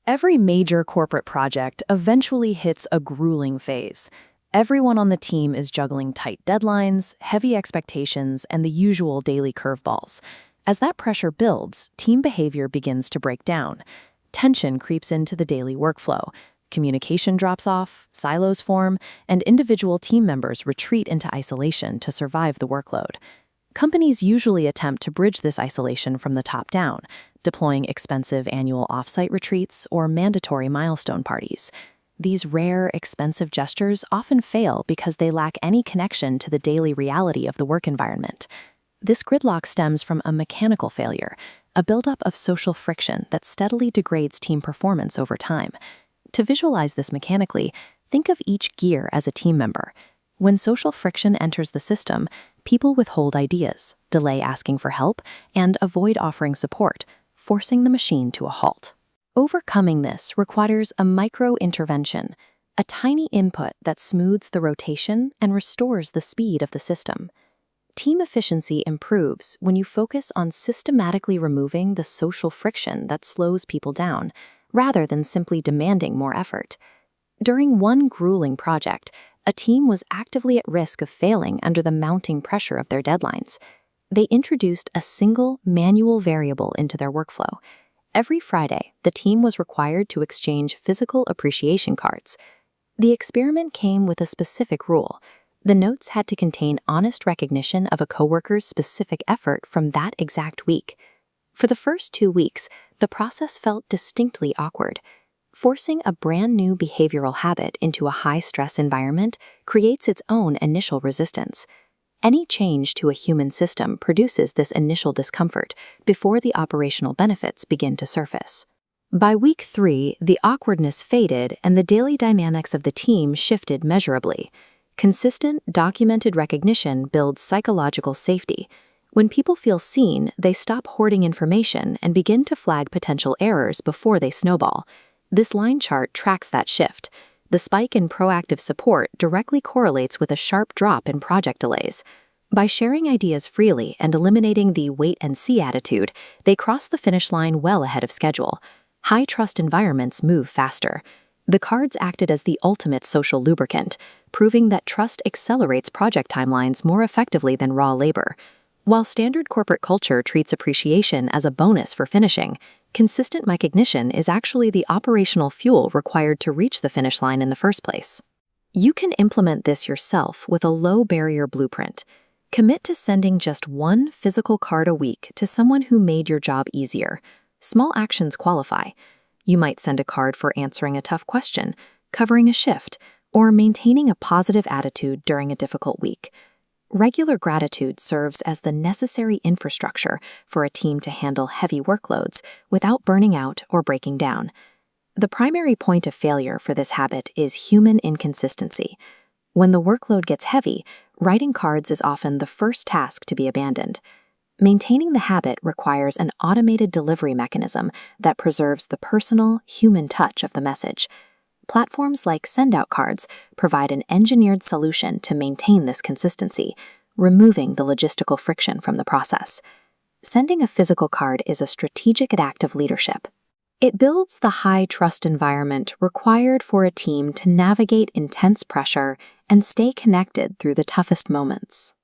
Every major corporate project eventually hits a grueling phase. Everyone on the team is juggling tight deadlines, heavy expectations, and the usual daily curveballs. As that pressure builds, team behavior begins to break down. Tension creeps into the daily workflow. Communication drops off, silos form, and individual team members retreat into isolation to survive the workload. Companies usually attempt to bridge this isolation from the top down, deploying expensive annual offsite retreats or mandatory milestone parties. These rare, expensive gestures often fail because they lack any connection to the daily reality of the work environment. This gridlock stems from a mechanical failure, a buildup of social friction that steadily degrades team performance over time. To visualize this mechanically, think of each gear as a team member. When social friction enters the system, people withhold ideas, delay asking for help, and avoid offering support, forcing the machine to a halt. Overcoming this requires a micro-intervention, a tiny input that smooths the rotation and restores the speed of the system. Team efficiency improves when you focus on systematically removing the social friction that slows people down, rather than simply demanding more effort. During one grueling project, a team was actively at risk of failing under the mounting pressure of their deadlines. They introduced a single manual variable into their workflow. Every Friday, the team was required to exchange physical appreciation cards. The experiment came with a specific rule. The notes had to contain honest recognition of a coworker's specific effort from that exact week. For the first 2 weeks, the process felt distinctly awkward. Forcing a brand new behavioral habit into a high-stress environment creates its own initial resistance. Any change to a human system produces this initial discomfort before the operational benefits begin to surface. By week 3, the awkwardness faded and the daily dynamics of the team shifted measurably. Consistent, documented recognition builds psychological safety. When people feel seen, they stop hoarding information and begin to flag potential errors before they snowball. This line chart tracks that shift. The spike in proactive support directly correlates with a sharp drop in project delays. By sharing ideas freely and eliminating the wait-and-see attitude, they cross the finish line well ahead of schedule. High-trust environments move faster. The cards acted as the ultimate social lubricant, proving that trust accelerates project timelines more effectively than raw labor. While standard corporate culture treats appreciation as a bonus for finishing, consistent recognition is actually the operational fuel required to reach the finish line in the first place. You can implement this yourself with a low-barrier blueprint. Commit to sending just one physical card a week to someone who made your job easier. Small actions qualify. You might send a card for answering a tough question, covering a shift, or maintaining a positive attitude during a difficult week. Regular gratitude serves as the necessary infrastructure for a team to handle heavy workloads without burning out or breaking down. The primary point of failure for this habit is human inconsistency. When the workload gets heavy, writing cards is often the first task to be abandoned. Maintaining the habit requires an automated delivery mechanism that preserves the personal, human touch of the message. Platforms like send-out cards provide an engineered solution to maintain this consistency, removing the logistical friction from the process. Sending a physical card is a strategic act of leadership. It builds the high-trust environment required for a team to navigate intense pressure and stay connected through the toughest moments.